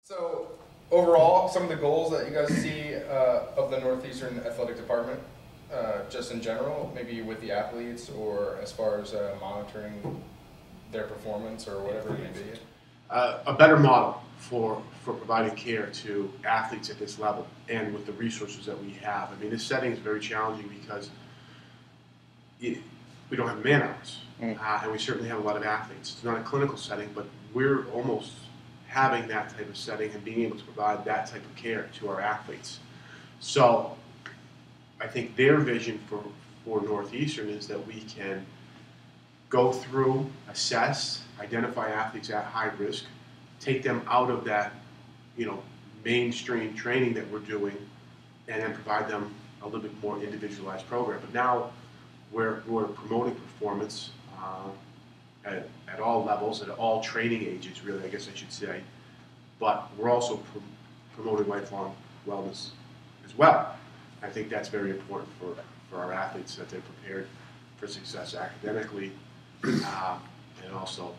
So overall, some of the goals that you guys see of the Northeastern Athletic Department, just in general, maybe with the athletes or as far as monitoring their performance or whatever it may be? A better model for providing care to athletes at this level and with the resources that we have. I mean, this setting is very challenging because we don't have man hours, and we certainly have a lot of athletes. It's not a clinical setting, but we're almost having that type of setting and being able to provide that type of care to our athletes. So I think their vision for Northeastern is that we can go through, assess, identify athletes at high risk, take them out of that, mainstream training that we're doing, and then provide them a little bit more individualized program. But now we're promoting performance at all levels, at all training ages, really, I guess I should say. But we're also promoting lifelong wellness as well. I think that's very important for our athletes, that they're prepared for success academically and also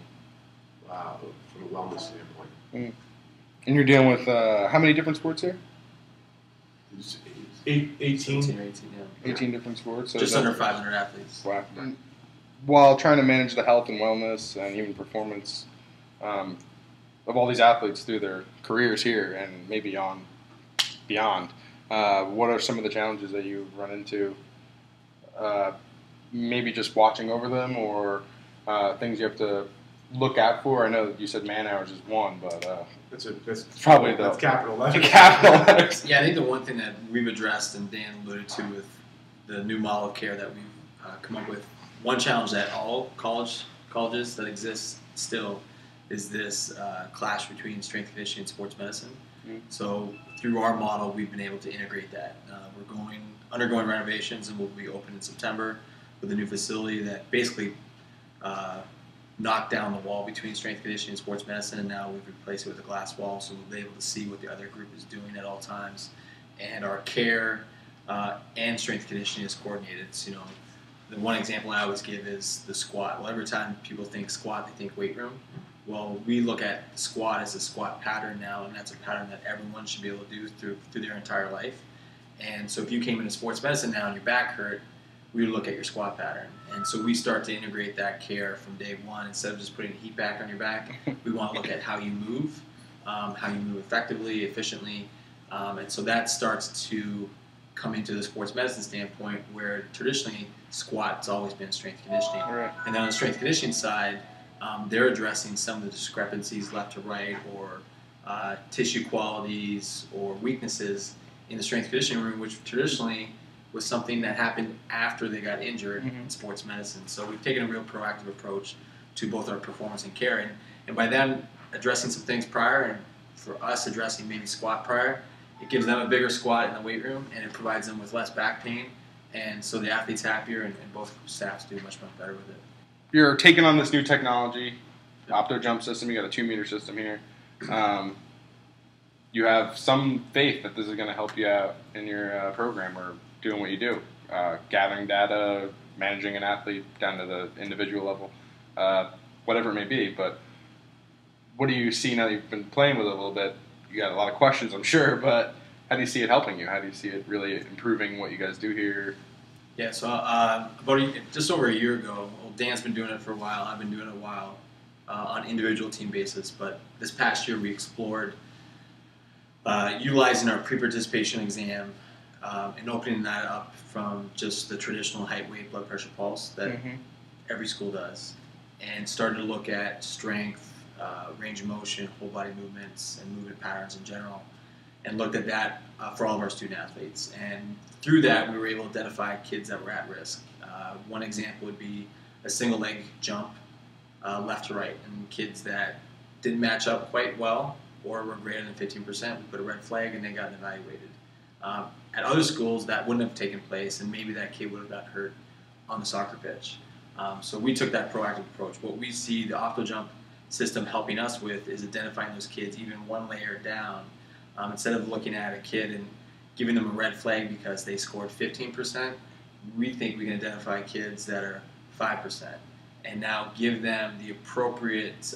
from a wellness standpoint. And you're dealing with how many different sports here? 18 different sports. So just under 500 athletes. Wow. While trying to manage the health and wellness and even performance of all these athletes through their careers here and maybe beyond, what are some of the challenges that you run into? Maybe just watching over them, or things you have to look out for. I know that you said man hours is one, but that's probably that's capital letters. Capital letters. Yeah, I think the one thing that we've addressed, and Dan alluded to with the new model of care that we've come up with, one challenge that all colleges that exist still is this clash between strength conditioning and sports medicine. So through our model, we've been able to integrate that. We're undergoing renovations, and we'll be open in September with a new facility that basically knocked down the wall between strength conditioning and sports medicine, and now we've replaced it with a glass wall, so we'll be able to see what the other group is doing at all times. And our care and strength conditioning is coordinated. So, the one example I always give is the squat. Well, every time people think squat, they think weight room. Well, we look at squat as a squat pattern now, and that's a pattern that everyone should be able to do through their entire life. And so if you came into sports medicine now and your back hurt, we would look at your squat pattern. And so we start to integrate that care from day one. Instead of just putting a heat pack on your back, we want to look at how you move effectively, efficiently. And so that starts to come into the sports medicine standpoint, where traditionally squat's always been strength conditioning. Right. And then on the strength conditioning side, they're addressing some of the discrepancies left to right, or tissue qualities or weaknesses in the strength conditioning room, which traditionally was something that happened after they got injured in sports medicine. So we've taken a real proactive approach to both our performance and care. And by them addressing some things prior, and for us addressing maybe squat prior, it gives them a bigger squat in the weight room, and it provides them with less back pain. And so the athlete's happier, and both staffs do much better with it. You're taking on this new technology, the OptoJump system. You got a 2-meter system here. You have some faith that this is going to help you out in your program or doing what you do, gathering data, managing an athlete down to the individual level, whatever it may be. But what do you see now that you've been playing with it a little bit? You got a lot of questions, I'm sure, but how do you see it helping you? How do you see it really improving what you guys do here? Yeah, so just over a year ago, Dan's been doing it for a while, I've been doing it a while on individual team basis, but this past year we explored utilizing our pre-participation exam and opening that up from just the traditional height, weight, blood pressure, pulse that every school does, and started to look at strength, range of motion, whole body movements, and movement patterns in general, and looked at that for all of our student athletes. And through that, we were able to identify kids that were at risk. One example would be a single leg jump left to right, and kids that didn't match up quite well or were greater than 15%, we put a red flag and they got evaluated. At other schools, that wouldn't have taken place, and maybe that kid would have got hurt on the soccer pitch. So we took that proactive approach. What we see the OptoJump system helping us with is identifying those kids even one layer down. Instead of looking at a kid and giving them a red flag because they scored 15%, we think we can identify kids that are 5% and now give them the appropriate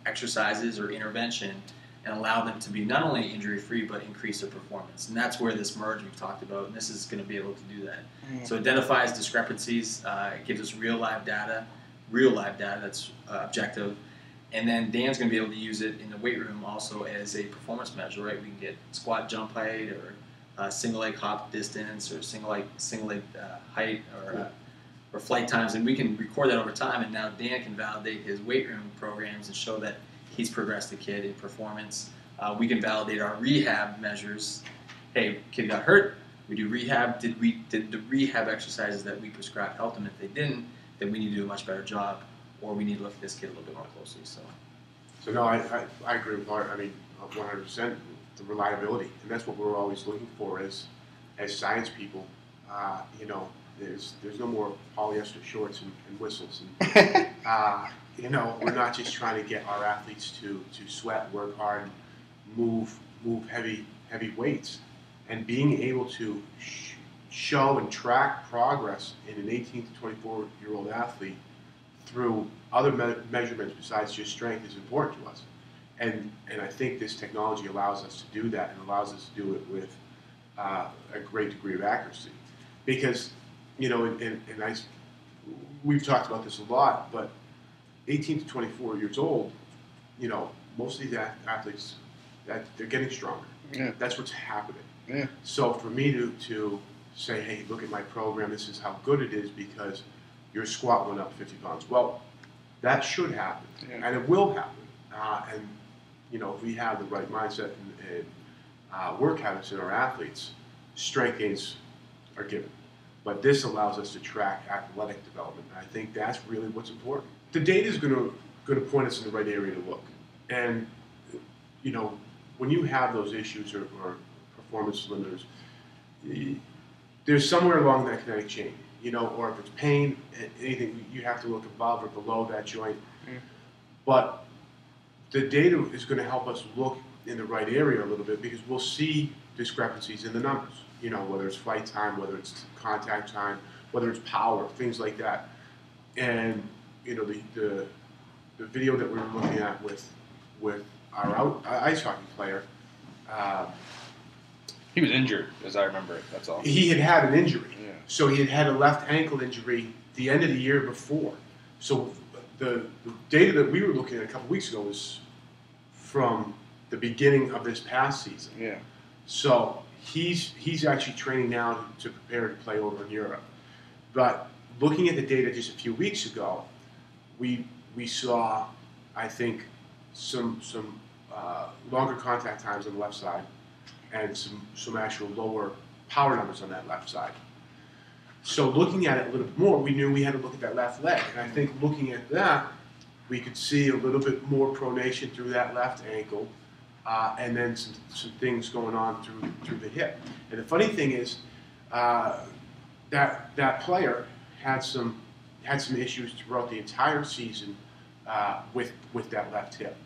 exercises or intervention and allow them to be not only injury-free but increase their performance. And that's where this merge we've talked about, and this is going to be able to do that. So it identifies discrepancies, it gives us real live data that's objective, and then Dan's going to be able to use it in the weight room also as a performance measure, right? We can get squat jump height, or single leg hop distance, or single leg height, or flight times, and we can record that over time, and now Dan can validate his weight room programs and show that he's progressed the kid in performance. We can validate our rehab measures. Hey, kid got hurt, we do rehab. Did the rehab exercises that we prescribed help them? If they didn't, then we need to do a much better job, or we need to look at this kid a little bit more closely. So no, I agree with Art. I mean, 100%. The reliability, and that's what we're always looking for as science people. You know, there's no more polyester shorts and whistles. And, you know, we're not just trying to get our athletes to sweat, work hard, and move heavy weights, and being able to show and track progress in an 18 to 24-year-old athlete through other measurements besides just strength is important to us. And I think this technology allows us to do that, and allows us to do it with a great degree of accuracy. Because, you know, we've talked about this a lot, but 18 to 24 years old, you know, most of these athletes, they're getting stronger. Yeah. That's what's happening. Yeah. So for me to say, hey, look at my program, this is how good it is because your squat went up 50 pounds. Well, that should happen, and it will happen. And you know, if we have the right mindset and work habits in our athletes, strength gains are given. But this allows us to track athletic development, and I think that's really what's important. The data is going to point us in the right area to look. And you know, when you have those issues or performance limiters, there's somewhere along that kinetic chain, you know, or if it's pain, anything, you have to look above or below that joint. But the data is going to help us look in the right area a little bit, because we'll see discrepancies in the numbers, you know, whether it's flight time, whether it's contact time, whether it's power, things like that. And, you know, the video that we were looking at with our ice hockey player, he was injured, as I remember it, that's all. He had an injury. Yeah. So he had a left ankle injury the end of the year before. So the data that we were looking at a couple weeks ago was from the beginning of this past season. Yeah. So he's actually training now to prepare to play over in Europe. But looking at the data just a few weeks ago, we saw, I think, some longer contact times on the left side, and some actual lower power numbers on that left side. So looking at it a little bit more, we knew we had to look at that left leg. And I think looking at that, we could see a little bit more pronation through that left ankle, and then some things going on through the hip. And the funny thing is, that player had some issues throughout the entire season with that left hip.